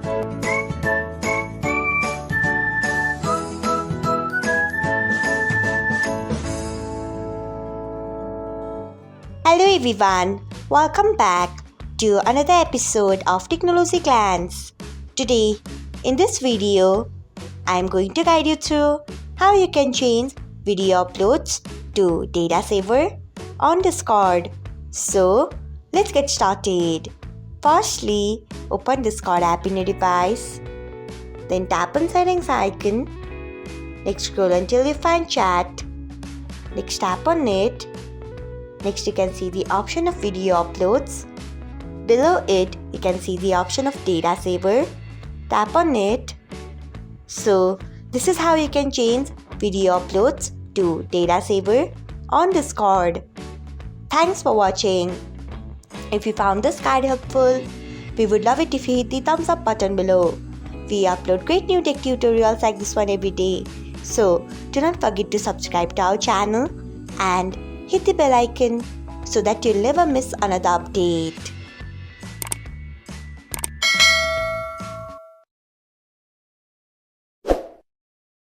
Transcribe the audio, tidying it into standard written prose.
Hello everyone, welcome back to another episode of Technologyglance. Today, in this video, I am going to guide you through how you can change video uploads to data saver on Discord. So, let's get started. Firstly, open Discord app in your device. Then tap on settings icon. Next, scroll until you find chat. Next, tap on it. Next, you can see the option of video uploads. Below it, you can see the option of data saver. Tap on it. So, this is how you can change video uploads to data saver on Discord. Thanks for watching. If you found this guide helpful, we would love it if you hit the thumbs up button below. We upload great new tech tutorials like this one every day. So, do not forget to subscribe to our channel and hit the bell icon so that you'll never miss another update.